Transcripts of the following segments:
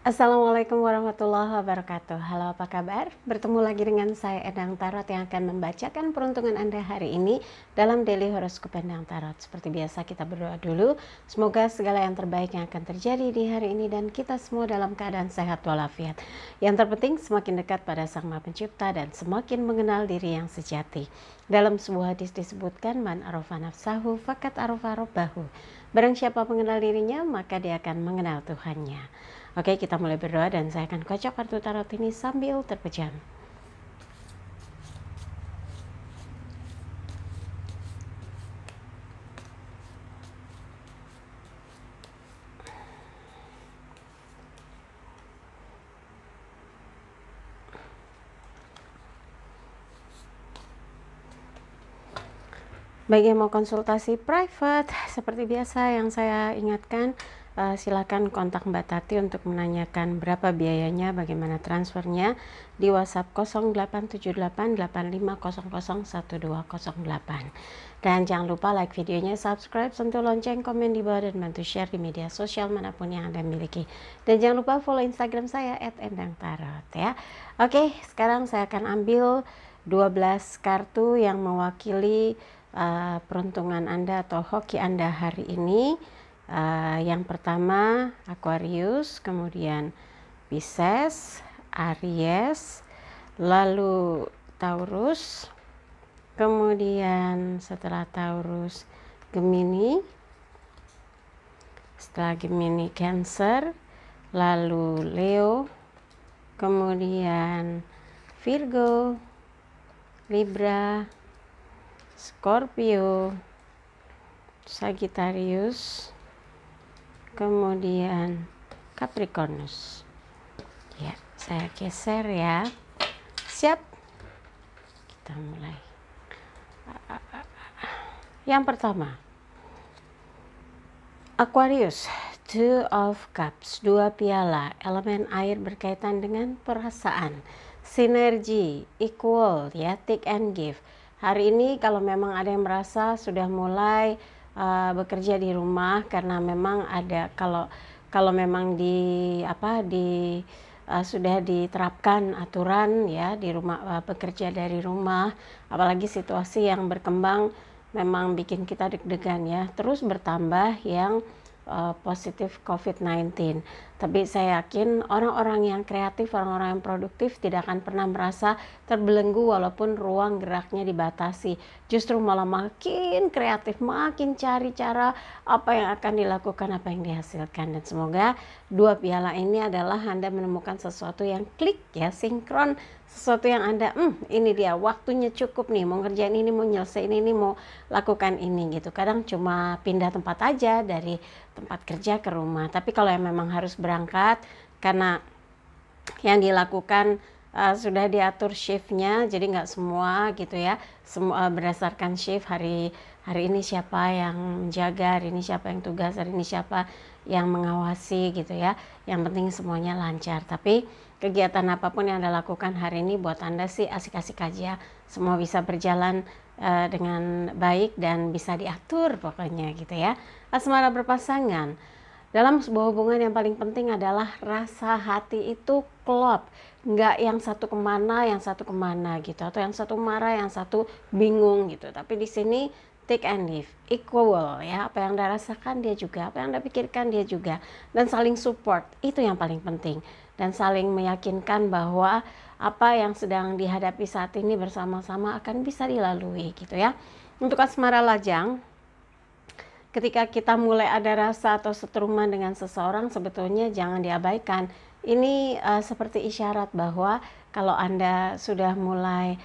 Assalamualaikum warahmatullahi wabarakatuh. Halo, apa kabar? Bertemu lagi dengan saya Endang Tarot yang akan membacakan peruntungan Anda hari ini dalam Daily Horoscope Endang Tarot. Seperti biasa kita berdoa dulu. Semoga segala yang terbaik yang akan terjadi di hari ini dan kita semua dalam keadaan sehat walafiat. Yang terpenting semakin dekat pada Sang Maha Pencipta dan semakin mengenal diri yang sejati. Dalam sebuah hadis disebutkan man arafa nafsahu fakat arafa rabbahu. Barang siapa mengenal dirinya maka dia akan mengenal Tuhannya. Oke, kita mulai berdoa dan saya akan kocok kartu tarot ini sambil terpejam. Bagi yang mau konsultasi private, seperti biasa yang saya ingatkan, silakan kontak Mbak Tati untuk menanyakan berapa biayanya, bagaimana transfernya di WhatsApp 087885001208. Dan jangan lupa like videonya, subscribe, sentuh lonceng, komen di bawah dan bantu share di media sosial manapun yang Anda miliki. Dan jangan lupa follow Instagram saya @endangtarot ya. Oke, sekarang saya akan ambil 12 kartu yang mewakili peruntungan Anda atau hoki Anda hari ini. Yang pertama Aquarius, kemudian Pisces, Aries, lalu Taurus, kemudian setelah Taurus Gemini, setelah Gemini Cancer, lalu Leo, kemudian Virgo, Libra, Scorpio, Sagittarius, kemudian Capricornus. Ya, saya geser ya. Siap? Kita mulai. Yang pertama, Aquarius, Two of Cups, 2 piala, elemen air berkaitan dengan perasaan, sinergi, equal ya, take and give. Hari ini kalau memang ada yang merasa sudah mulai bekerja di rumah karena memang ada kalau memang sudah diterapkan aturan ya di rumah, bekerja dari rumah, apalagi situasi yang berkembang memang bikin kita deg-degan ya, terus bertambah yang positif COVID-19. Tapi saya yakin orang-orang yang kreatif, orang-orang yang produktif tidak akan pernah merasa terbelenggu walaupun ruang geraknya dibatasi. Justru malah makin kreatif, makin cari cara apa yang akan dilakukan, apa yang dihasilkan. Dan semoga 2 piala ini adalah Anda menemukan sesuatu yang klik ya, sinkron, sesuatu yang Anda ini dia waktunya cukup nih, mau ngerjain ini, mau nyelesain ini, mau lakukan ini gitu. Kadang cuma pindah tempat aja dari tempat kerja ke rumah, tapi kalau yang memang harus berangkat karena yang dilakukan sudah diatur shiftnya, jadi nggak semua gitu ya, semua berdasarkan shift, hari ini siapa yang menjaga, hari ini siapa yang tugas, hari ini siapa yang mengawasi gitu ya. Yang penting semuanya lancar. Tapi kegiatan apapun yang Anda lakukan hari ini buat Anda sih asik-asik aja, semua bisa berjalan dengan baik dan bisa diatur pokoknya gitu ya. Asmara berpasangan, dalam sebuah hubungan yang paling penting adalah rasa hati itu klop, nggak yang satu kemana gitu, atau yang satu marah yang satu bingung gitu. Tapi di sini take and give, equal ya, apa yang Anda rasakan dia juga, apa yang Anda pikirkan dia juga, dan saling support, itu yang paling penting. Dan saling meyakinkan bahwa apa yang sedang dihadapi saat ini bersama-sama akan bisa dilalui gitu ya. Untuk asmara lajang, ketika kita mulai ada rasa atau setruman dengan seseorang, sebetulnya jangan diabaikan. Ini seperti isyarat bahwa kalau Anda sudah mulai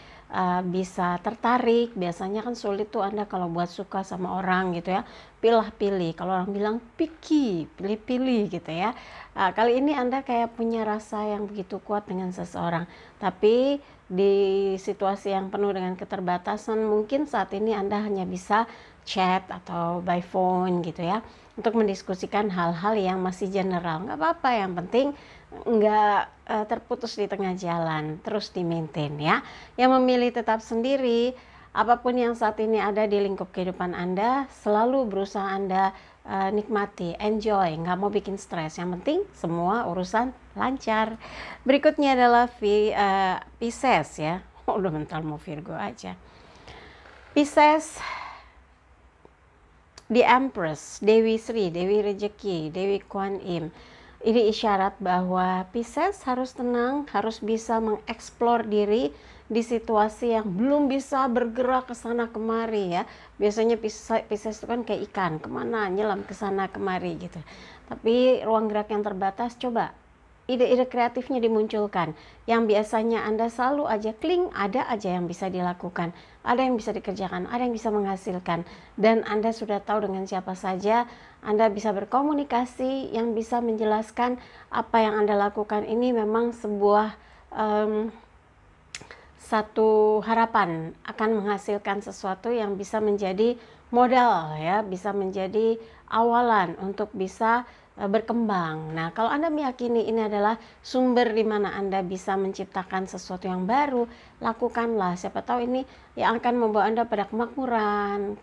bisa tertarik, biasanya kan sulit tuh Anda kalau buat suka sama orang gitu ya, pilih-pilih, kalau orang bilang picky, pilih-pilih gitu ya. Kali ini Anda kayak punya rasa yang begitu kuat dengan seseorang, tapi di situasi yang penuh dengan keterbatasan, mungkin saat ini Anda hanya bisa chat atau by phone gitu ya, untuk mendiskusikan hal-hal yang masih general. Nggak apa-apa, yang penting nggak terputus di tengah jalan, terus di maintain ya. Yang memilih tetap sendiri, apapun yang saat ini ada di lingkup kehidupan Anda, selalu berusaha Anda nikmati, enjoy, nggak mau bikin stres. Yang penting semua urusan lancar. Berikutnya adalah Pisces ya. Udah mental mau Virgo aja. Pisces, The Empress, Dewi Sri, Dewi Rejeki, Dewi Kuan Im. Ini isyarat bahwa Pisces harus tenang, harus bisa mengeksplor diri di situasi yang belum bisa bergerak ke sana kemari ya. Biasanya Pisces itu kan kayak ikan, kemana nyelam ke sana kemari gitu. Tapi ruang gerak yang terbatas, coba ide-ide kreatifnya dimunculkan. Yang biasanya Anda selalu aja kling, ada aja yang bisa dilakukan, ada yang bisa dikerjakan, ada yang bisa menghasilkan. Dan Anda sudah tahu dengan siapa saja Anda bisa berkomunikasi, yang bisa menjelaskan apa yang Anda lakukan ini memang sebuah satu harapan akan menghasilkan sesuatu yang bisa menjadi modal ya, bisa menjadi awalan untuk bisa berkembang. Nah, kalau Anda meyakini ini adalah sumber di mana Anda bisa menciptakan sesuatu yang baru, lakukanlah. Siapa tahu ini yang akan membawa Anda pada kemakmuran,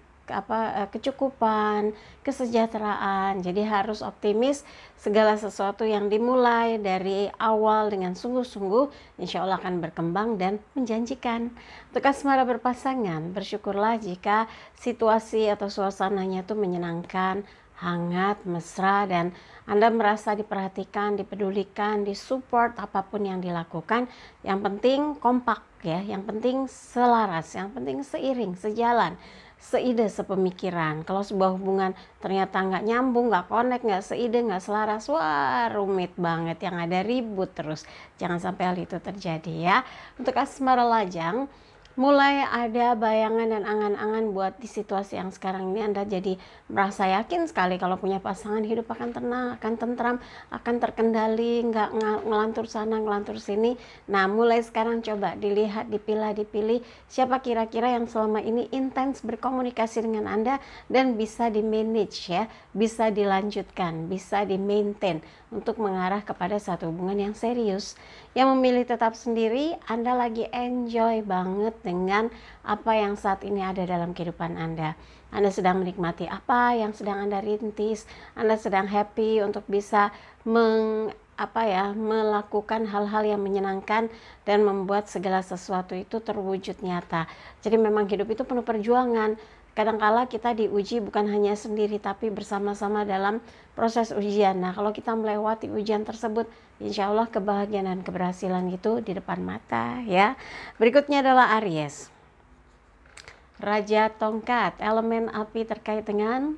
kecukupan, kesejahteraan. Jadi harus optimis, segala sesuatu yang dimulai dari awal dengan sungguh-sungguh insya Allah akan berkembang dan menjanjikan. Untuk asmara berpasangan, bersyukurlah jika situasi atau suasananya itu menyenangkan, hangat, mesra, dan Anda merasa diperhatikan, dipedulikan, disupport apapun yang dilakukan. Yang penting kompak ya, yang penting selaras, yang penting seiring, sejalan, seide, sepemikiran. Kalau sebuah hubungan ternyata nggak nyambung, nggak connect, nggak seide, nggak selaras, wah rumit banget, yang ada ribut terus. Jangan sampai hal itu terjadi ya. Untuk asmara lajang, mulai ada bayangan dan angan-angan buat di situasi yang sekarang ini Anda jadi merasa yakin sekali kalau punya pasangan, hidup akan tenang, akan tentram, akan terkendali, nggak ngelantur sana ngelantur sini. Nah, mulai sekarang coba dilihat, dipilih siapa kira-kira yang selama ini intens berkomunikasi dengan Anda dan bisa di manage ya, bisa dilanjutkan, bisa di maintain untuk mengarah kepada satu hubungan yang serius. Yang memilih tetap sendiri, Anda lagi enjoy banget dengan apa yang saat ini ada dalam kehidupan Anda. Anda sedang menikmati apa yang sedang Anda rintis. Anda sedang happy untuk bisa melakukan hal-hal yang menyenangkan dan membuat segala sesuatu itu terwujud nyata. Jadi memang hidup itu penuh perjuangan. Kadangkala kita diuji bukan hanya sendiri tapi bersama-sama dalam proses ujian. Nah, kalau kita melewati ujian tersebut, insya Allah kebahagiaan dan keberhasilan itu di depan mata ya. Berikutnya adalah Aries, Raja Tongkat, elemen api terkait dengan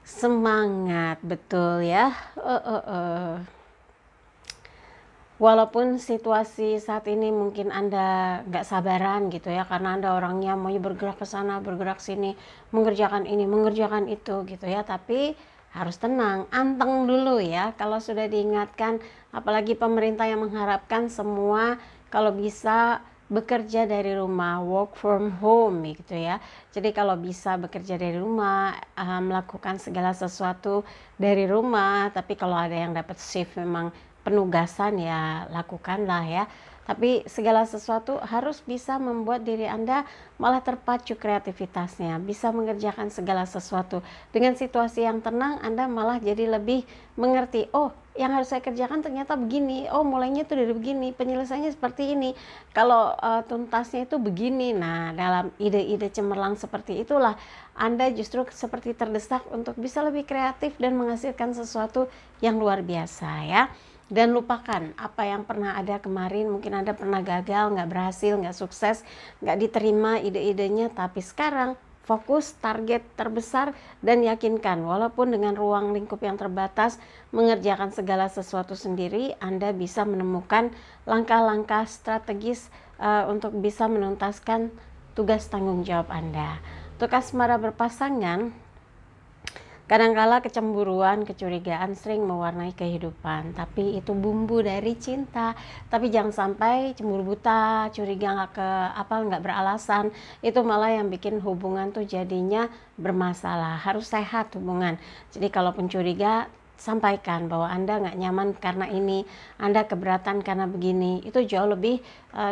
semangat, betul ya. Walaupun situasi saat ini mungkin Anda nggak sabaran gitu ya, karena Anda orangnya mau bergerak ke sana, bergerak sini, mengerjakan ini, mengerjakan itu gitu ya, tapi harus tenang, anteng dulu ya. Kalau sudah diingatkan, apalagi pemerintah yang mengharapkan semua kalau bisa bekerja dari rumah, work from home gitu ya. Jadi kalau bisa bekerja dari rumah, melakukan segala sesuatu dari rumah, tapi kalau ada yang dapat shift memang penugasan ya lakukanlah ya. Tapi segala sesuatu harus bisa membuat diri Anda malah terpacu kreativitasnya, bisa mengerjakan segala sesuatu. Dengan situasi yang tenang, Anda malah jadi lebih mengerti, oh yang harus saya kerjakan ternyata begini, oh mulainya itu dari begini, penyelesaiannya seperti ini, kalau tuntasnya itu begini. Nah, dalam ide-ide cemerlang seperti itulah Anda justru seperti terdesak untuk bisa lebih kreatif dan menghasilkan sesuatu yang luar biasa ya. Dan lupakan apa yang pernah ada kemarin. Mungkin Anda pernah gagal, nggak berhasil, nggak sukses, nggak diterima ide-idenya, tapi sekarang fokus target terbesar dan yakinkan walaupun dengan ruang lingkup yang terbatas mengerjakan segala sesuatu sendiri, Anda bisa menemukan langkah-langkah strategis untuk bisa menuntaskan tugas tanggung jawab Anda. Untuk asmara berpasangan, kadangkala kecemburuan, kecurigaan sering mewarnai kehidupan, tapi itu bumbu dari cinta. Tapi jangan sampai cemburu buta, curiga nggak beralasan, itu malah yang bikin hubungan tuh jadinya bermasalah. Harus sehat hubungan. Jadi kalaupun curiga, sampaikan bahwa Anda nggak nyaman karena ini, Anda keberatan karena begini, itu jauh lebih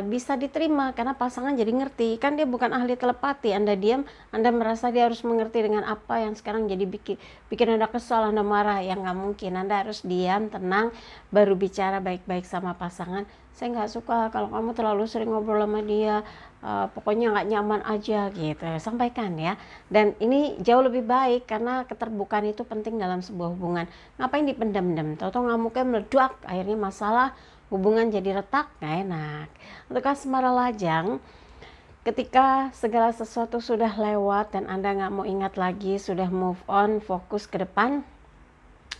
bisa diterima karena pasangan jadi ngerti. Kan dia bukan ahli telepati, Anda diam, Anda merasa dia harus mengerti dengan apa yang sekarang jadi bikin Anda kesal, Anda marah, ya nggak mungkin. Anda harus diam, tenang, baru bicara baik-baik sama pasangan. Saya nggak suka kalau kamu terlalu sering ngobrol sama dia, pokoknya nggak nyaman aja gitu, sampaikan ya. Dan ini jauh lebih baik karena keterbukaan itu penting dalam sebuah hubungan. Ngapain dipendam-pendam, tahu-tahu ngamuknya meledak, akhirnya masalah, hubungan jadi retak, nggak enak. Untuk asmara lajang, ketika segala sesuatu sudah lewat dan Anda nggak mau ingat lagi, sudah move on, fokus ke depan,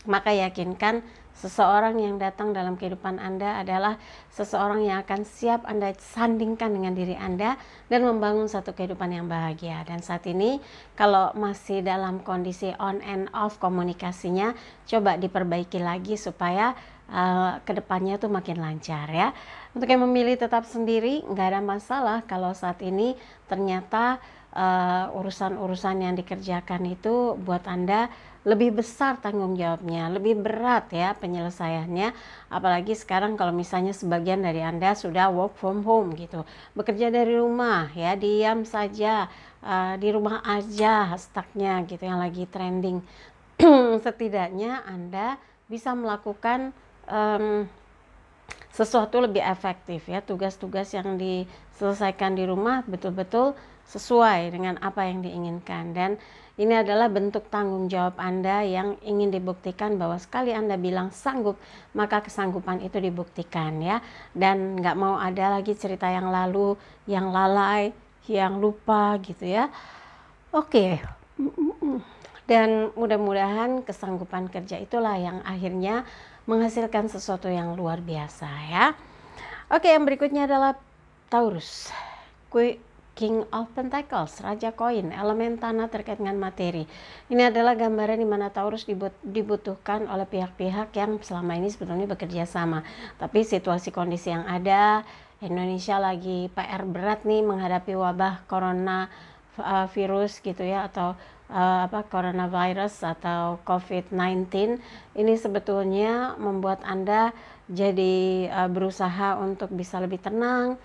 maka yakinkan seseorang yang datang dalam kehidupan Anda adalah seseorang yang akan siap Anda sandingkan dengan diri Anda dan membangun satu kehidupan yang bahagia. Dan saat ini kalau masih dalam kondisi on and off komunikasinya, coba diperbaiki lagi supaya kedepannya tuh makin lancar ya. Untuk yang memilih tetap sendiri, nggak ada masalah kalau saat ini ternyata urusan-urusan yang dikerjakan itu buat Anda lebih besar tanggung jawabnya, lebih berat ya penyelesaiannya. Apalagi sekarang kalau misalnya sebagian dari Anda sudah work from home gitu, bekerja dari rumah ya, diam saja, di rumah aja hashtagnya gitu yang lagi trending. Setidaknya Anda bisa melakukan sesuatu lebih efektif ya, tugas-tugas yang diselesaikan di rumah betul-betul sesuai dengan apa yang diinginkan. Dan ini adalah bentuk tanggung jawab Anda yang ingin dibuktikan bahwa sekali Anda bilang sanggup, maka kesanggupan itu dibuktikan ya. Dan nggak mau ada lagi cerita yang lalu, yang lalai, yang lupa gitu ya. Oke. Dan mudah-mudahan kesanggupan kerja itulah yang akhirnya menghasilkan sesuatu yang luar biasa ya. Oke, yang berikutnya adalah Taurus. King of Pentacles, Raja Koin, elemen tanah terkait dengan materi. Ini adalah gambaran di mana Taurus dibutuhkan oleh pihak-pihak yang selama ini sebetulnya bekerja sama. Tapi situasi kondisi yang ada, Indonesia lagi PR berat nih menghadapi wabah corona virus gitu ya, atau coronavirus atau COVID-19. Ini sebetulnya membuat Anda jadi berusaha untuk bisa lebih tenang,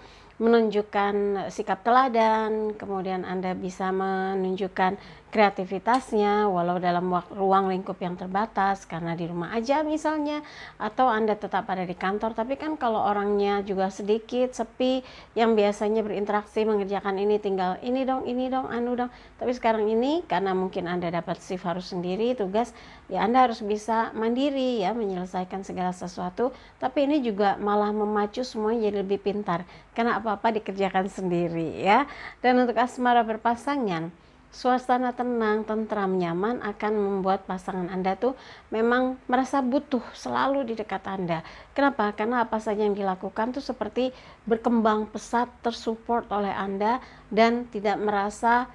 menunjukkan sikap teladan, kemudian Anda bisa menunjukkan kreativitasnya walau dalam ruang lingkup yang terbatas karena di rumah aja misalnya, atau Anda tetap ada di kantor, tapi kan kalau orangnya juga sedikit, sepi, yang biasanya berinteraksi mengerjakan ini tinggal ini dong, anu dong, tapi sekarang ini karena mungkin Anda dapat shift harus sendiri tugas, ya Anda harus bisa mandiri ya menyelesaikan segala sesuatu, tapi ini juga malah memacu semuanya jadi lebih pintar karena apa-apa dikerjakan sendiri ya. Dan untuk asmara berpasangan, suasana tenang, tentram, nyaman akan membuat pasangan Anda tuh memang merasa butuh selalu di dekat Anda. Kenapa? Karena apa saja yang dilakukan tuh seperti berkembang pesat, tersupport oleh Anda dan tidak merasa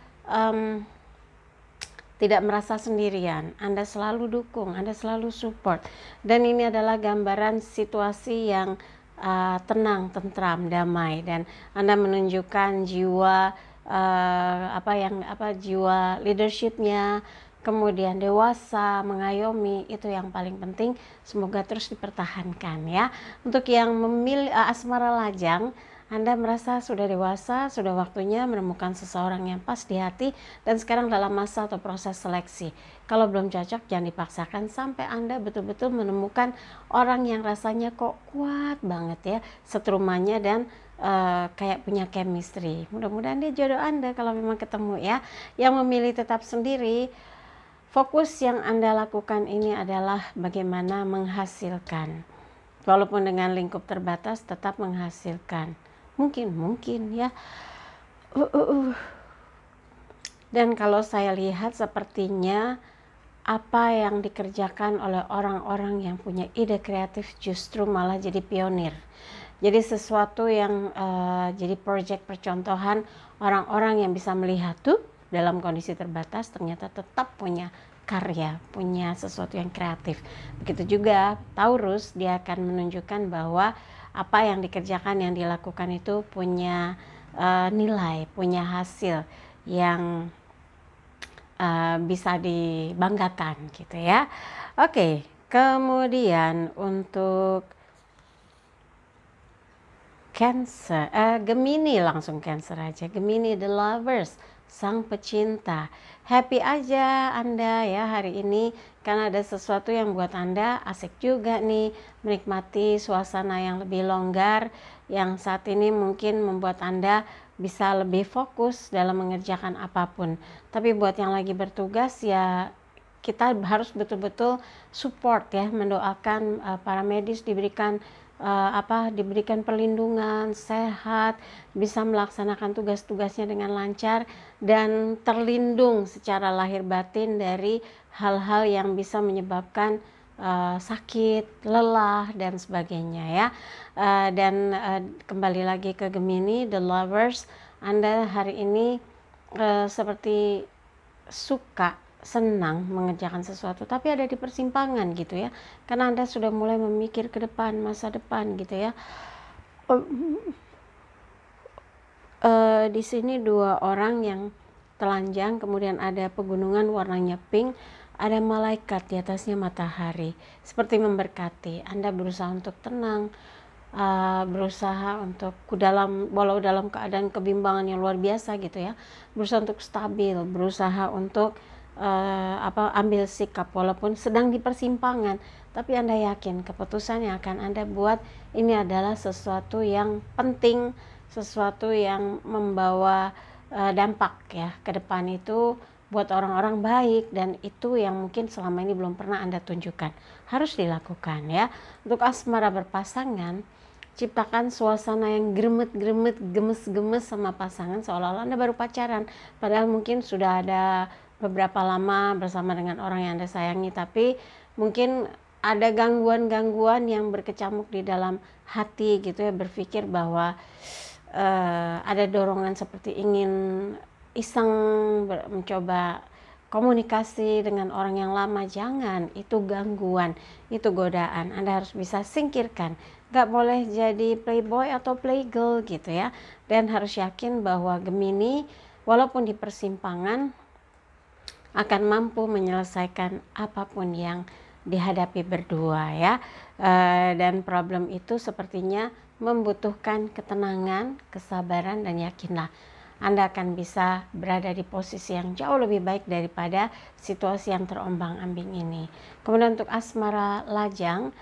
sendirian. Anda selalu dukung, Anda selalu support. Dan ini adalah gambaran situasi yang tenang, tentram, damai, dan Anda menunjukkan jiwa jiwa leadershipnya, kemudian dewasa, mengayomi, itu yang paling penting. Semoga terus dipertahankan ya. Untuk yang memilih asmara lajang, Anda merasa sudah dewasa, sudah waktunya menemukan seseorang yang pas di hati, dan sekarang dalam masa atau proses seleksi. Kalau belum cocok, jangan dipaksakan sampai Anda betul-betul menemukan orang yang rasanya kok kuat banget ya setrumanya dan kayak punya chemistry. Mudah-mudahan dia jodoh Anda kalau memang ketemu ya. Yang memilih tetap sendiri, fokus yang Anda lakukan ini adalah bagaimana menghasilkan. Walaupun dengan lingkup terbatas, tetap menghasilkan. Mungkin ya. Dan kalau saya lihat sepertinya apa yang dikerjakan oleh orang-orang yang punya ide kreatif justru malah jadi pionir. Jadi sesuatu yang jadi proyek percontohan orang-orang yang bisa melihat tuh dalam kondisi terbatas ternyata tetap punya karya, punya sesuatu yang kreatif. Begitu juga Taurus, dia akan menunjukkan bahwa apa yang dikerjakan, yang dilakukan itu punya nilai, punya hasil yang bisa dibanggakan gitu ya. Oke, Kemudian untuk Cancer, Gemini, langsung Cancer aja. Gemini, the lovers, sang pecinta. Happy aja Anda ya hari ini, karena ada sesuatu yang buat Anda asik juga nih, menikmati suasana yang lebih longgar, yang saat ini mungkin membuat Anda bisa lebih fokus dalam mengerjakan apapun. Tapi buat yang lagi bertugas ya, kita harus betul-betul support ya, mendoakan para medis diberikan diberikan perlindungan, sehat, bisa melaksanakan tugas-tugasnya dengan lancar dan terlindung secara lahir batin dari hal-hal yang bisa menyebabkan sakit, lelah dan sebagainya ya. Kembali lagi ke Gemini, the lovers, Anda hari ini seperti suka, senang mengerjakan sesuatu, tapi ada di persimpangan gitu ya, karena Anda sudah mulai memikir ke depan, masa depan gitu ya. Di sini dua orang yang telanjang, kemudian ada pegunungan warnanya pink, ada malaikat di atasnya matahari, seperti memberkati. Anda berusaha untuk tenang, berusaha untuk walau dalam keadaan kebimbangan yang luar biasa gitu ya, berusaha untuk stabil, berusaha untuk ambil sikap walaupun sedang di persimpangan, tapi Anda yakin keputusan yang akan Anda buat ini adalah sesuatu yang penting, sesuatu yang membawa dampak ya ke depan itu buat orang-orang baik, dan itu yang mungkin selama ini belum pernah Anda tunjukkan, harus dilakukan ya. Untuk asmara berpasangan, ciptakan suasana yang gremet-gremet, gemes-gemes sama pasangan seolah-olah Anda baru pacaran, padahal mungkin sudah ada beberapa lama bersama dengan orang yang Anda sayangi, tapi mungkin ada gangguan-gangguan yang berkecamuk di dalam hati gitu ya, berpikir bahwa ada dorongan seperti ingin iseng mencoba komunikasi dengan orang yang lama. Jangan, itu gangguan, itu godaan. Anda harus bisa singkirkan. Gak boleh jadi playboy atau playgirl gitu ya, dan harus yakin bahwa Gemini walaupun di persimpangan akan mampu menyelesaikan apapun yang dihadapi berdua ya. Dan problem itu sepertinya membutuhkan ketenangan, kesabaran, dan yakinlah Anda akan bisa berada di posisi yang jauh lebih baik daripada situasi yang terombang-ambing ini. Kemudian untuk asmara lajang,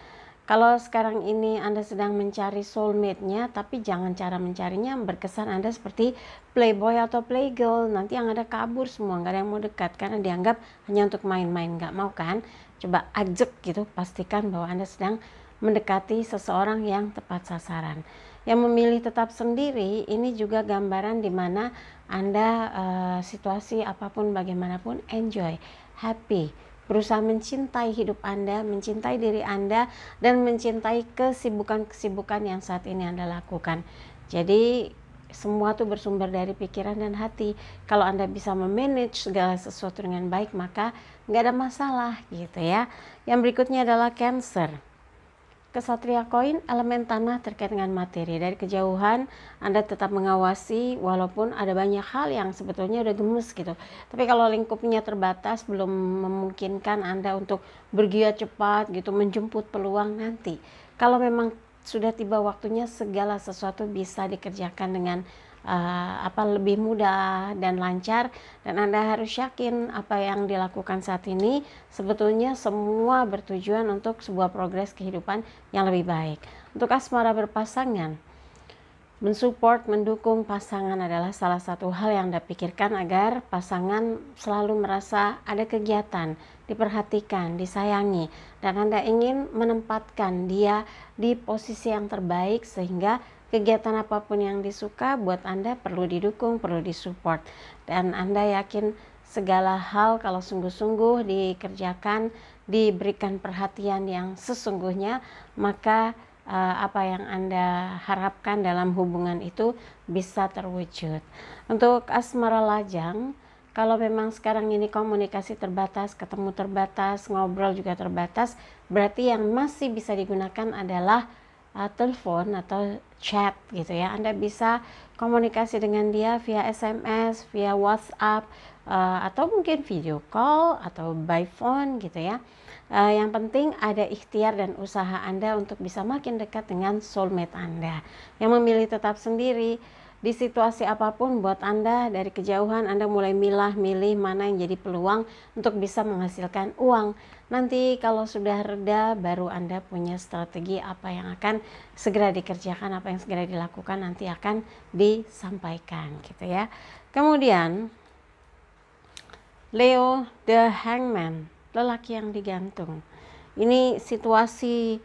kalau sekarang ini Anda sedang mencari soulmate-nya, tapi jangan cara mencarinya berkesan Anda seperti playboy atau playgirl. Nanti yang ada kabur semua, nggak ada yang mau dekat, karena dianggap hanya untuk main-main. Nggak mau kan? Coba ajak gitu, pastikan bahwa Anda sedang mendekati seseorang yang tepat sasaran. Yang memilih tetap sendiri, ini juga gambaran dimana Anda situasi apapun bagaimanapun enjoy, happy, berusaha mencintai hidup Anda, mencintai diri Anda, dan mencintai kesibukan-kesibukan yang saat ini Anda lakukan. Jadi semua itu bersumber dari pikiran dan hati. Kalau Anda bisa memanage segala sesuatu dengan baik, maka nggak ada masalah gitu ya. Yang berikutnya adalah Cancer. Kesatria koin, elemen tanah terkait dengan materi. Dari kejauhan Anda tetap mengawasi walaupun ada banyak hal yang sebetulnya udah gemes gitu. Tapi kalau lingkupnya terbatas, belum memungkinkan Anda untuk bergiat cepat gitu, menjemput peluang nanti. Kalau memang sudah tiba waktunya, segala sesuatu bisa dikerjakan dengan lebih mudah dan lancar, dan Anda harus yakin apa yang dilakukan saat ini sebetulnya semua bertujuan untuk sebuah progres kehidupan yang lebih baik. Untuk asmara berpasangan, mensupport, mendukung pasangan adalah salah satu hal yang Anda pikirkan agar pasangan selalu merasa ada kegiatan, diperhatikan, disayangi, dan Anda ingin menempatkan dia di posisi yang terbaik sehingga kegiatan apapun yang disuka buat Anda perlu didukung, perlu disupport. Dan Anda yakin segala hal kalau sungguh-sungguh dikerjakan, diberikan perhatian yang sesungguhnya, maka apa yang Anda harapkan dalam hubungan itu bisa terwujud. Untuk asmara lajang, kalau memang sekarang ini komunikasi terbatas, ketemu terbatas, ngobrol juga terbatas, berarti yang masih bisa digunakan adalah telepon atau chat gitu ya. Anda bisa komunikasi dengan dia via SMS, via WhatsApp, atau mungkin video call atau by phone gitu ya. Yang penting ada ikhtiar dan usaha Anda untuk bisa makin dekat dengan soulmate Anda. Yang memilih tetap sendiri di situasi apapun, buat Anda dari kejauhan Anda mulai milih mana yang jadi peluang untuk bisa menghasilkan uang. Nanti kalau sudah reda baru Anda punya strategi apa yang akan segera dikerjakan, apa yang segera dilakukan nanti akan disampaikan gitu ya. Kemudian Leo the Hangman, lelaki yang digantung. Ini situasi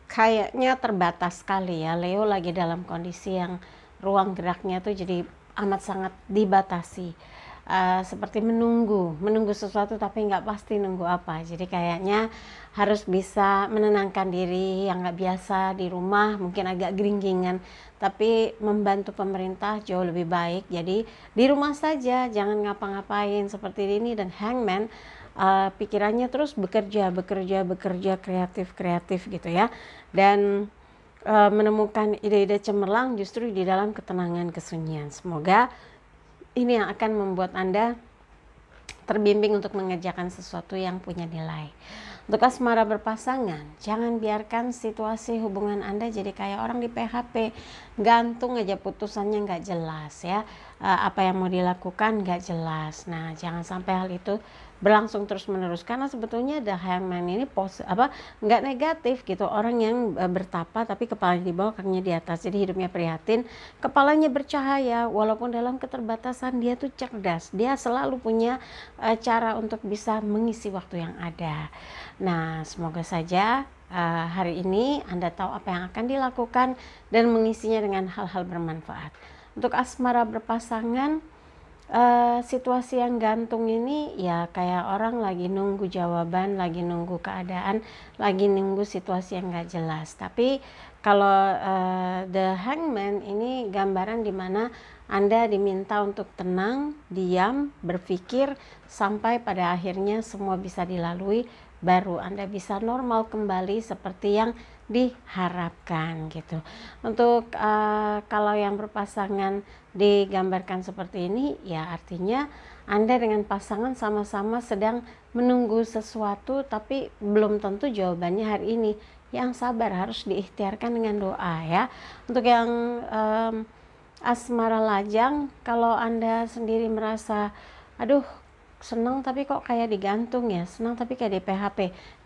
kayaknya terbatas sekali ya. Leo lagi dalam kondisi yang ruang geraknya tuh jadi amat sangat dibatasi. Seperti menunggu sesuatu tapi nggak pasti nunggu apa. Jadi kayaknya harus bisa menenangkan diri yang nggak biasa di rumah, mungkin agak geringgingan, tapi membantu pemerintah jauh lebih baik. Jadi di rumah saja, jangan ngapa-ngapain seperti ini. Dan Hangman pikirannya terus bekerja kreatif gitu ya, dan menemukan ide-ide cemerlang justru di dalam ketenangan kesunyian. Semoga ini yang akan membuat Anda terbimbing untuk mengerjakan sesuatu yang punya nilai. Untuk asmara berpasangan, jangan biarkan situasi hubungan Anda jadi kayak orang di PHP, gantung aja, putusannya nggak jelas ya, apa yang mau dilakukan nggak jelas. Nah, jangan sampai hal itu berlangsung terus menerus, karena sebetulnya The Hangman ini nggak negatif gitu, orang yang bertapa tapi kepalanya di bawah, kakinya di atas, jadi hidupnya prihatin, kepalanya bercahaya, walaupun dalam keterbatasan dia tuh cerdas, dia selalu punya cara untuk bisa mengisi waktu yang ada. Nah, semoga saja hari ini Anda tahu apa yang akan dilakukan dan mengisinya dengan hal-hal bermanfaat. Untuk asmara berpasangan, situasi yang gantung ini ya kayak orang lagi nunggu jawaban, lagi nunggu keadaan, lagi nunggu situasi yang gak jelas. Tapi kalau The Hangman ini gambaran dimana Anda diminta untuk tenang, diam, berpikir sampai pada akhirnya semua bisa dilalui, baru Anda bisa normal kembali seperti yang diharapkan gitu. Untuk kalau yang berpasangan digambarkan seperti ini, ya artinya Anda dengan pasangan sama-sama sedang menunggu sesuatu tapi belum tentu jawabannya hari ini. Yang sabar, harus diikhtiarkan dengan doa ya. Untuk yang asmara lajang, kalau Anda sendiri merasa aduh senang tapi kok kayak digantung ya, senang tapi kayak di PHP,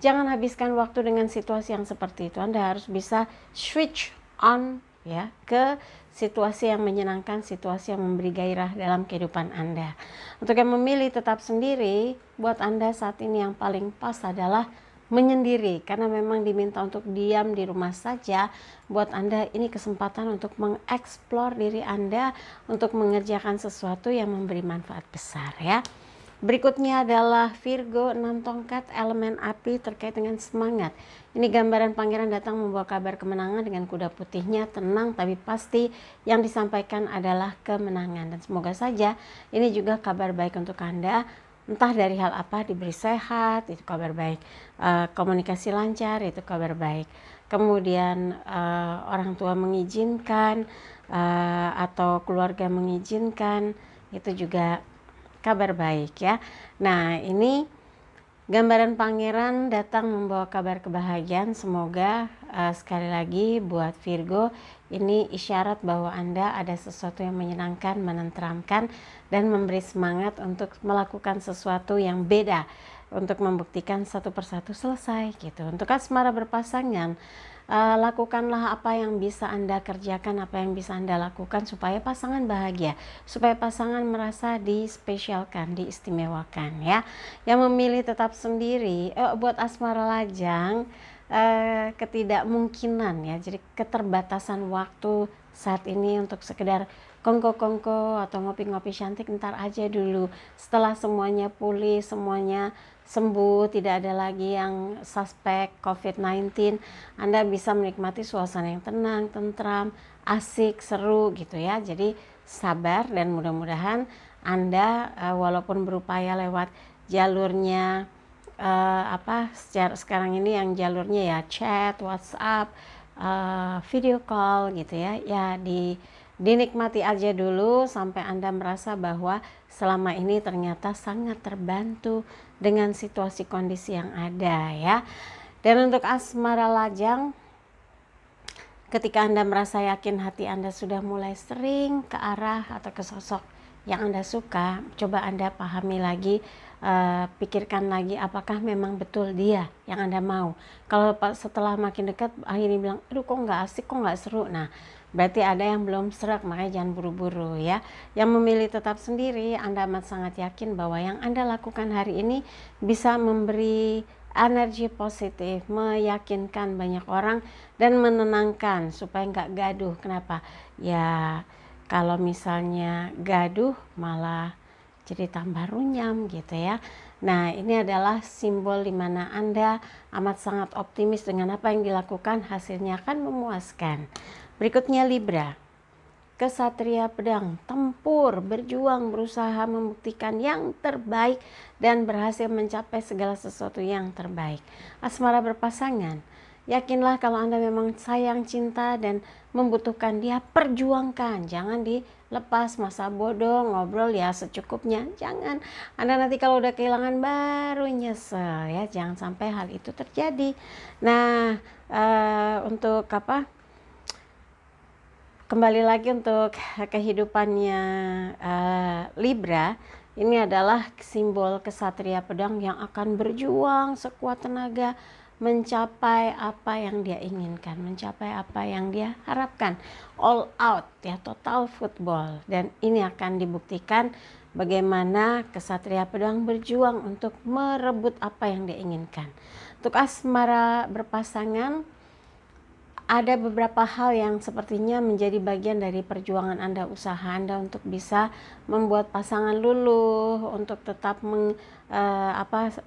jangan habiskan waktu dengan situasi yang seperti itu. Anda harus bisa switch on ya ke situasi yang menyenangkan, situasi yang memberi gairah dalam kehidupan Anda. Untuk yang memilih tetap sendiri, buat Anda saat ini yang paling pas adalah menyendiri, karena memang diminta untuk diam di rumah saja. Buat Anda ini kesempatan untuk mengeksplor diri Anda, untuk mengerjakan sesuatu yang memberi manfaat besar ya. Berikutnya adalah Virgo 6 tongkat, elemen api, terkait dengan semangat. Ini gambaran pangeran datang membawa kabar kemenangan dengan kuda putihnya, tenang tapi pasti yang disampaikan adalah kemenangan. Dan semoga saja ini juga kabar baik untuk Anda, entah dari hal apa, diberi sehat, itu kabar baik, komunikasi lancar, itu kabar baik. Kemudian orang tua mengizinkan, atau keluarga mengizinkan, itu juga kabar baik ya. Nah, ini gambaran pangeran datang membawa kabar kebahagiaan. Semoga sekali lagi buat Virgo ini isyarat bahwa Anda ada sesuatu yang menyenangkan, menenteramkan, dan memberi semangat untuk melakukan sesuatu yang beda, untuk membuktikan satu persatu selesai gitu. Untuk asmara berpasangan, lakukanlah apa yang bisa Anda kerjakan, apa yang bisa Anda lakukan supaya pasangan bahagia, supaya pasangan merasa dispesialkan, diistimewakan ya. Yang memilih tetap sendiri, buat asmara lajang, ketidakmungkinan ya, jadi keterbatasan waktu saat ini untuk sekedar kongko-kongko atau ngopi-ngopi cantik ntar aja dulu, setelah semuanya pulih, semuanya sembuh, tidak ada lagi yang suspek COVID-19, Anda bisa menikmati suasana yang tenang, tentram, asik, seru gitu ya. Jadi sabar, dan mudah-mudahan Anda walaupun berupaya lewat jalurnya sekarang ini yang jalurnya ya chat, WhatsApp, video call gitu ya. Ya dinikmati aja dulu sampai Anda merasa bahwa selama ini ternyata sangat terbantu dengan situasi kondisi yang ada ya. Dan untuk asmara lajang, ketika Anda merasa yakin hati Anda sudah mulai sering ke arah atau ke sosok yang Anda suka, coba Anda pahami lagi, pikirkan lagi apakah memang betul dia yang Anda mau. Kalau setelah makin dekat akhirnya bilang, aduh kok nggak asik, kok nggak seru, nah berarti ada yang belum serak, makanya jangan buru-buru ya. Yang memilih tetap sendiri, Anda amat sangat yakin bahwa yang Anda lakukan hari ini bisa memberi energi positif, meyakinkan banyak orang dan menenangkan supaya nggak gaduh. Kenapa? Ya kalau misalnya gaduh malah jadi tambah runyam gitu ya. Nah ini adalah simbol dimana Anda amat sangat optimis dengan apa yang dilakukan, hasilnya akan memuaskan. Berikutnya Libra, kesatria pedang, tempur, berjuang, berusaha membuktikan yang terbaik dan berhasil mencapai segala sesuatu yang terbaik. Asmara berpasangan, yakinlah kalau Anda memang sayang, cinta, dan membutuhkan dia, perjuangkan. Jangan dilepas masa bodoh, ngobrol ya secukupnya. Jangan. Anda nanti kalau udah kehilangan baru nyesel ya. Jangan sampai hal itu terjadi. Nah, untuk kembali lagi untuk kehidupannya Libra, ini adalah simbol kesatria pedang yang akan berjuang sekuat tenaga mencapai apa yang dia inginkan, mencapai apa yang dia harapkan, all out ya, total football. Dan ini akan dibuktikan bagaimana kesatria pedang berjuang untuk merebut apa yang dia inginkan. Untuk asmara berpasangan, ada beberapa hal yang sepertinya menjadi bagian dari perjuangan Anda, usaha Anda untuk bisa membuat pasangan luluh, untuk tetap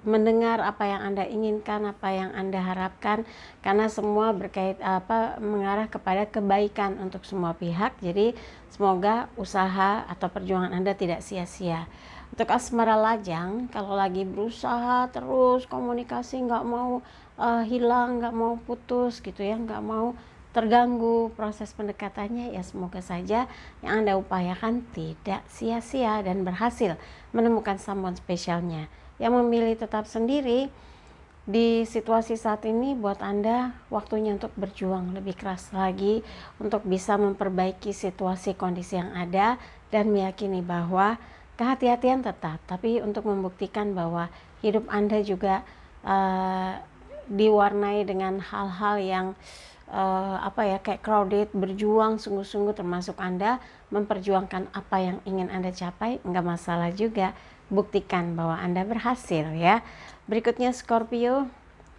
mendengar apa yang Anda inginkan, apa yang Anda harapkan, karena semua mengarah kepada kebaikan untuk semua pihak. Jadi semoga usaha atau perjuangan Anda tidak sia-sia. Untuk asmara lajang, kalau lagi berusaha terus komunikasi nggak mau hilang, nggak mau putus gitu ya, nggak mau terganggu proses pendekatannya, ya semoga saja yang Anda upayakan tidak sia-sia dan berhasil menemukan someone spesialnya. Yang memilih tetap sendiri, di situasi saat ini buat Anda waktunya untuk berjuang lebih keras lagi untuk bisa memperbaiki situasi kondisi yang ada dan meyakini bahwa kehati-hatian tetap, tapi untuk membuktikan bahwa hidup Anda juga diwarnai dengan hal-hal yang kayak crowded, berjuang sungguh-sungguh, termasuk Anda memperjuangkan apa yang ingin Anda capai, nggak masalah juga, buktikan bahwa Anda berhasil ya. Berikutnya Scorpio,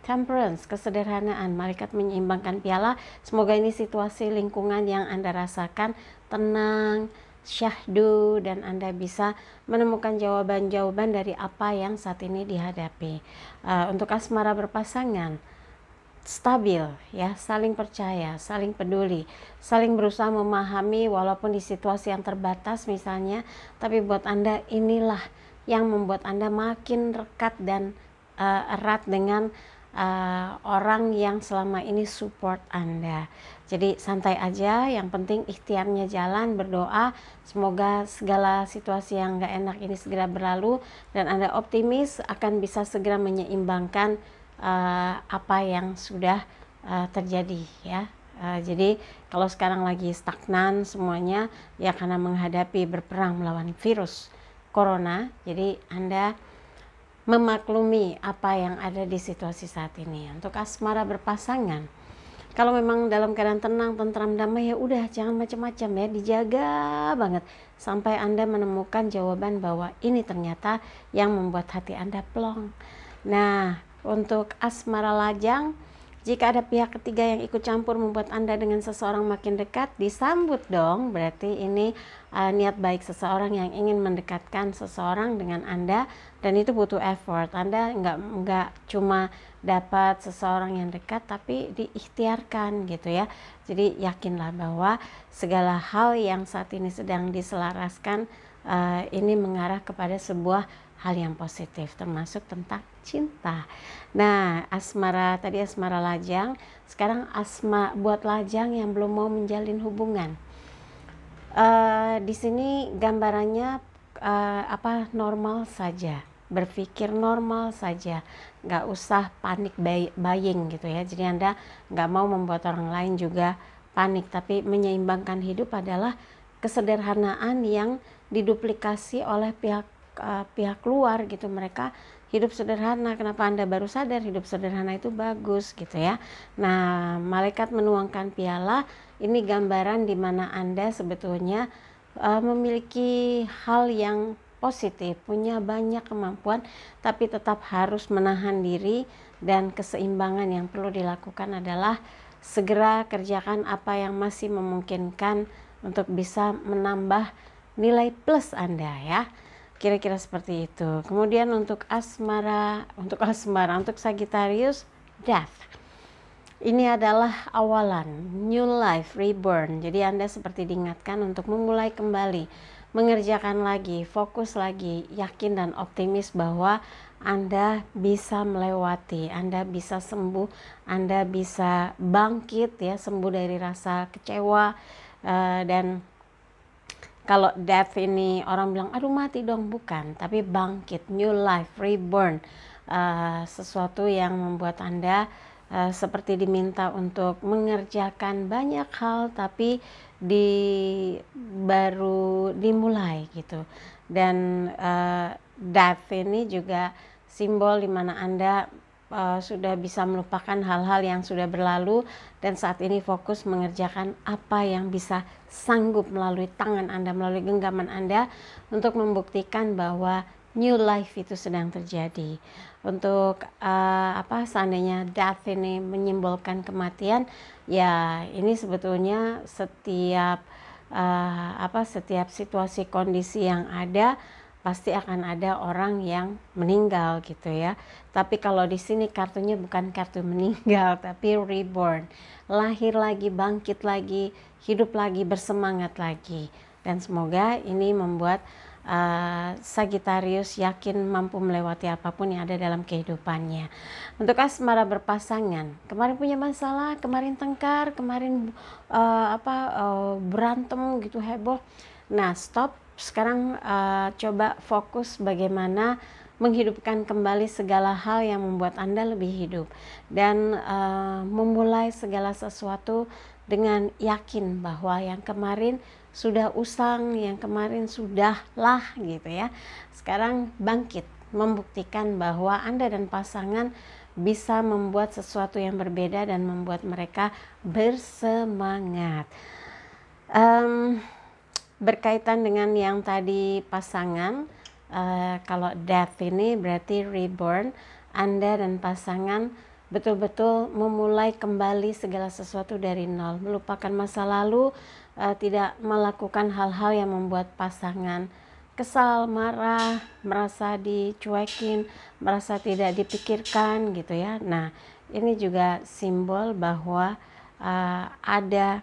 temperance, kesederhanaan, malaikat menyeimbangkan piala. Semoga ini situasi lingkungan yang Anda rasakan tenang, syahdu, dan Anda bisa menemukan jawaban-jawaban dari apa yang saat ini dihadapi. Untuk asmara berpasangan, stabil ya, saling percaya, saling peduli, saling berusaha memahami walaupun di situasi yang terbatas misalnya, tapi buat Anda inilah yang membuat Anda makin rekat dan erat dengan orang yang selama ini support Anda. Jadi santai aja, yang penting ikhtiarnya jalan, berdoa semoga segala situasi yang gak enak ini segera berlalu dan Anda optimis akan bisa segera menyeimbangkan apa yang sudah terjadi ya. Jadi kalau sekarang lagi stagnan semuanya ya karena menghadapi berperang melawan virus corona, jadi Anda memaklumi apa yang ada di situasi saat ini. Untuk asmara berpasangan, kalau memang dalam keadaan tenang, tentram, damai, ya udah jangan macam-macam ya, dijaga banget sampai Anda menemukan jawaban bahwa ini ternyata yang membuat hati Anda plong. Nah, untuk asmara lajang, jika ada pihak ketiga yang ikut campur membuat Anda dengan seseorang makin dekat, disambut dong. Berarti ini niat baik seseorang yang ingin mendekatkan seseorang dengan Anda, dan itu butuh effort. Anda nggak cuma dapat seseorang yang dekat, tapi diikhtiarkan gitu ya. Jadi yakinlah bahwa segala hal yang saat ini sedang diselaraskan ini mengarah kepada sebuah hal yang positif, termasuk tentang cinta. Nah, tadi asmara lajang, sekarang buat lajang yang belum mau menjalin hubungan. Di sini gambarannya normal saja, berpikir normal saja, nggak usah panik buying gitu ya. Jadi Anda nggak mau membuat orang lain juga panik, tapi menyeimbangkan hidup adalah kesederhanaan yang diduplikasi oleh pihak luar gitu. Mereka hidup sederhana. Kenapa Anda baru sadar hidup sederhana itu bagus gitu ya. Nah, malaikat menuangkan piala, ini gambaran di mana Anda sebetulnya memiliki hal yang positif, punya banyak kemampuan, tapi tetap harus menahan diri. Dan keseimbangan yang perlu dilakukan adalah segera kerjakan apa yang masih memungkinkan untuk bisa menambah nilai plus Anda ya. Kira-kira seperti itu. Kemudian untuk Sagittarius, death. Ini adalah awalan, new life, reborn. Jadi Anda seperti diingatkan untuk memulai kembali, mengerjakan lagi, fokus lagi, yakin dan optimis bahwa Anda bisa melewati, Anda bisa sembuh, Anda bisa bangkit ya, sembuh dari rasa kecewa. Dan kalau death ini orang bilang, aduh mati dong, bukan, tapi bangkit, new life, reborn, sesuatu yang membuat Anda seperti diminta untuk mengerjakan banyak hal, tapi baru dimulai gitu. Dan death ini juga simbol dimana Anda sudah bisa melupakan hal-hal yang sudah berlalu dan saat ini fokus mengerjakan apa yang bisa sanggup melalui tangan Anda, melalui genggaman Anda untuk membuktikan bahwa new life itu sedang terjadi. Untuk seandainya death ini menyimbolkan kematian, ya ini sebetulnya setiap situasi kondisi yang ada pasti akan ada orang yang meninggal gitu ya. Tapi kalau di sini kartunya bukan kartu meninggal, tapi reborn, lahir lagi, bangkit lagi, hidup lagi, bersemangat lagi. Dan semoga ini membuat Sagittarius yakin mampu melewati apapun yang ada dalam kehidupannya. Untuk asmara berpasangan, kemarin punya masalah, kemarin tengkar, kemarin berantem gitu, heboh. Nah, stop. Sekarang coba fokus bagaimana menghidupkan kembali segala hal yang membuat Anda lebih hidup dan memulai segala sesuatu dengan yakin bahwa yang kemarin sudah usang, yang kemarin sudahlah gitu ya. Sekarang bangkit, membuktikan bahwa Anda dan pasangan bisa membuat sesuatu yang berbeda dan membuat mereka bersemangat. Berkaitan dengan yang tadi pasangan, kalau death ini berarti reborn. Anda dan pasangan betul-betul memulai kembali segala sesuatu dari nol, melupakan masa lalu, tidak melakukan hal-hal yang membuat pasangan kesal, marah, merasa dicuekin, merasa tidak dipikirkan gitu ya. Nah, ini juga simbol bahwa ada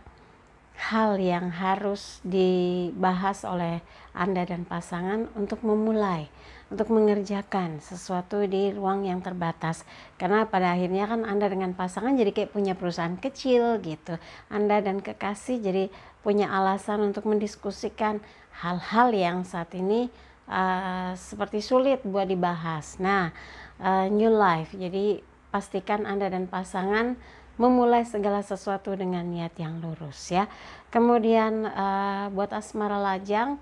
hal yang harus dibahas oleh Anda dan pasangan untuk memulai, untuk mengerjakan sesuatu di ruang yang terbatas. Karena pada akhirnya kan Anda dengan pasangan jadi kayak punya perusahaan kecil gitu. Anda dan kekasih jadi punya alasan untuk mendiskusikan hal-hal yang saat ini seperti sulit buat dibahas. Nah, new life, jadi pastikan Anda dan pasangan memulai segala sesuatu dengan niat yang lurus ya. Kemudian buat asmara lajang,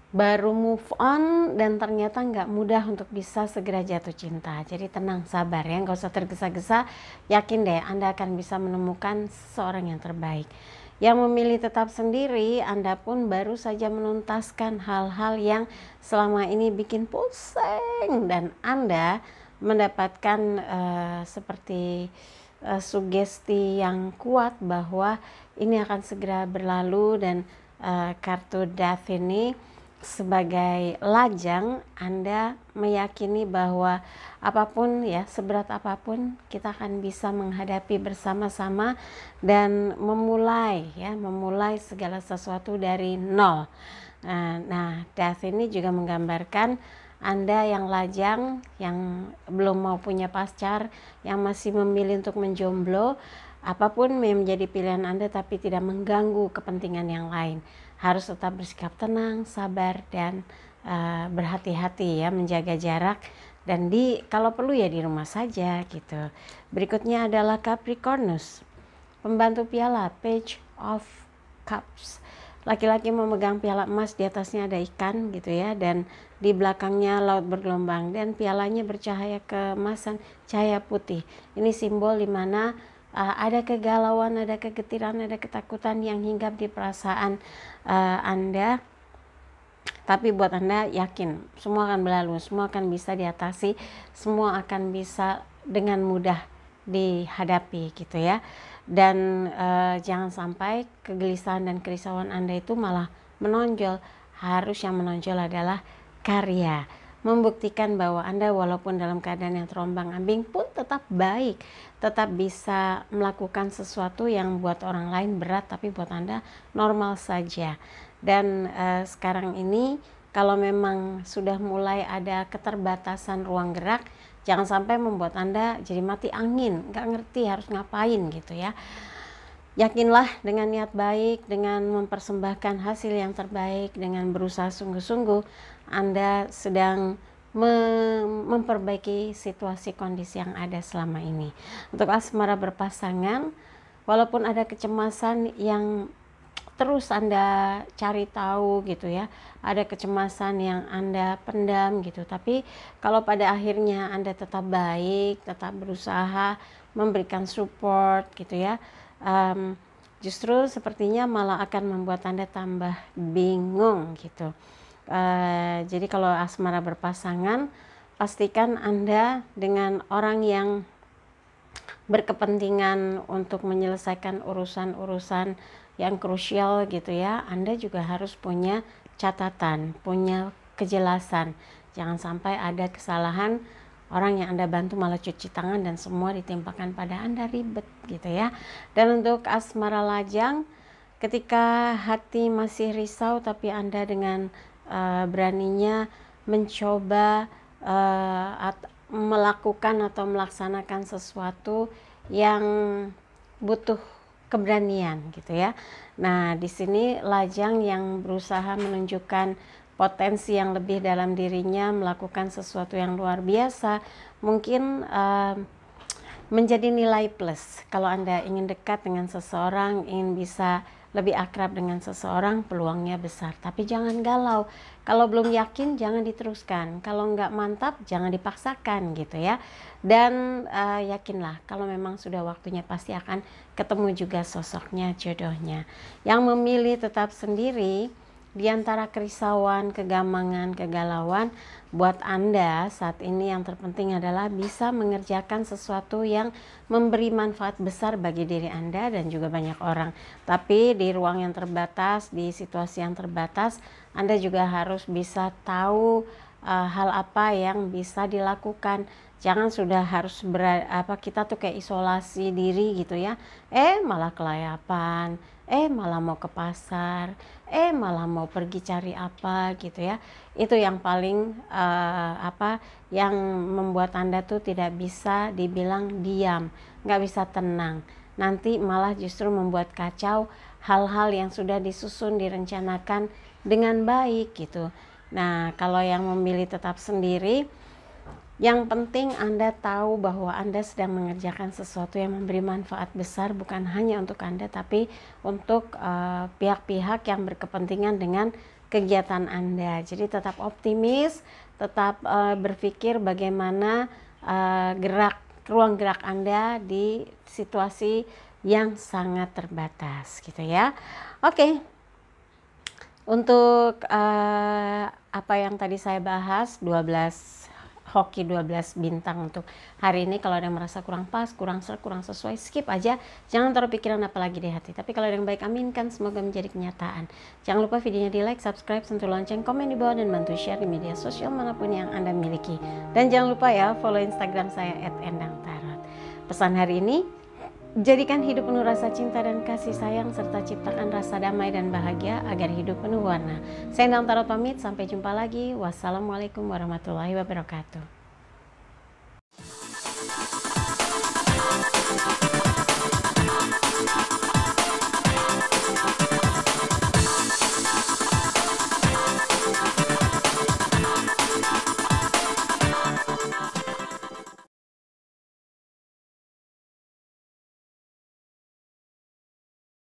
baru move on dan ternyata nggak mudah untuk bisa segera jatuh cinta. Jadi tenang, sabar ya, nggak usah tergesa-gesa. Yakin deh Anda akan bisa menemukan seseorang yang terbaik. Yang memilih tetap sendiri, Anda pun baru saja menuntaskan hal-hal yang selama ini bikin pusing dan Anda mendapatkan seperti sugesti yang kuat bahwa ini akan segera berlalu. Dan kartu death ini sebagai lajang, Anda meyakini bahwa apapun ya, seberat apapun kita akan bisa menghadapi bersama-sama dan memulai segala sesuatu dari nol. Nah, death ini juga menggambarkan Anda yang lajang, yang belum mau punya pacar, yang masih memilih untuk menjomblo, apapun yang menjadi pilihan Anda tapi tidak mengganggu kepentingan yang lain. Harus tetap bersikap tenang, sabar, dan berhati-hati ya, menjaga jarak, dan kalau perlu ya di rumah saja gitu. Berikutnya adalah Capricornus, pembantu piala, Page of Cups. Laki-laki memegang piala emas, di atasnya ada ikan gitu ya, dan di belakangnya laut bergelombang, dan pialanya bercahaya keemasan, cahaya putih. Ini simbol dimana ada kegalauan, ada kegetiran, ada ketakutan yang hinggap di perasaan Anda. Tapi buat Anda yakin, semua akan berlalu, semua akan bisa diatasi, semua akan bisa dengan mudah dihadapi gitu ya. Dan jangan sampai kegelisahan dan kerisauan Anda itu malah menonjol. Harus yang menonjol adalah karya, membuktikan bahwa Anda walaupun dalam keadaan yang terombang-ambing pun tetap baik, tetap bisa melakukan sesuatu yang buat orang lain berat tapi buat Anda normal saja. Dan sekarang ini kalau memang sudah mulai ada keterbatasan ruang gerak, jangan sampai membuat Anda jadi mati angin, nggak ngerti harus ngapain gitu ya. Yakinlah dengan niat baik, dengan mempersembahkan hasil yang terbaik, dengan berusaha sungguh-sungguh, Anda sedang memperbaiki situasi kondisi yang ada selama ini. Untuk asmara berpasangan, walaupun ada kecemasan yang terus Anda cari tahu gitu ya, ada kecemasan yang Anda pendam gitu, tapi kalau pada akhirnya Anda tetap baik, tetap berusaha memberikan support gitu ya, justru sepertinya malah akan membuat Anda tambah bingung gitu. Jadi kalau asmara berpasangan, pastikan Anda dengan orang yang berkepentingan untuk menyelesaikan urusan-urusan yang krusial gitu ya. Anda juga harus punya catatan, punya kejelasan. Jangan sampai ada kesalahan, orang yang Anda bantu malah cuci tangan dan semua ditimpakan pada Anda, ribet gitu ya. Dan untuk asmara lajang, ketika hati masih risau tapi Anda dengan beraninya mencoba melakukan atau melaksanakan sesuatu yang butuh keberanian gitu ya. Nah, di sini lajang yang berusaha menunjukkan potensi yang lebih dalam dirinya, melakukan sesuatu yang luar biasa, mungkin menjadi nilai plus. Kalau Anda ingin dekat dengan seseorang, ingin bisa lebih akrab dengan seseorang, peluangnya besar. Tapi jangan galau. Kalau belum yakin, jangan diteruskan. Kalau nggak mantap, jangan dipaksakan gitu ya. Dan yakinlah, kalau memang sudah waktunya pasti akan ketemu juga sosoknya, jodohnya. Yang memilih tetap sendiri, di antara kerisauan, kegamangan, kegalauan, buat Anda saat ini yang terpenting adalah bisa mengerjakan sesuatu yang memberi manfaat besar bagi diri Anda dan juga banyak orang. Tapi di ruang yang terbatas, di situasi yang terbatas, Anda juga harus bisa tahu hal apa yang bisa dilakukan. Jangan sudah harus kita tuh kayak isolasi diri gitu ya. Malah kelayapan, malah mau ke pasar, malah mau pergi cari apa gitu ya. Itu yang paling yang membuat Anda tuh tidak bisa dibilang diam, nggak bisa tenang. Nanti malah justru membuat kacau hal-hal yang sudah disusun, direncanakan dengan baik gitu. Nah, kalau yang memilih tetap sendiri, yang penting Anda tahu bahwa Anda sedang mengerjakan sesuatu yang memberi manfaat besar, bukan hanya untuk Anda tapi untuk pihak-pihak yang berkepentingan dengan kegiatan Anda. Jadi tetap optimis, tetap berpikir bagaimana ruang gerak Anda di situasi yang sangat terbatas gitu ya. Oke. Untuk apa yang tadi saya bahas, 12 hoki 12 bintang untuk hari ini. Kalau ada yang merasa kurang pas, kurang sesuai, skip aja. Jangan taruh pikiran apalagi di hati. Tapi kalau ada yang baik, aminkan, semoga menjadi kenyataan. Jangan lupa videonya di like, subscribe, sentuh lonceng, komen di bawah, dan bantu share di media sosial manapun yang Anda miliki. Dan jangan lupa ya follow Instagram saya @endangtarot. Pesan hari ini, Jadikan hidup penuh rasa cinta dan kasih sayang, serta ciptakan rasa damai dan bahagia agar hidup penuh warna. Saya Endang Tarot pamit, sampai jumpa lagi. Wassalamualaikum warahmatullahi wabarakatuh.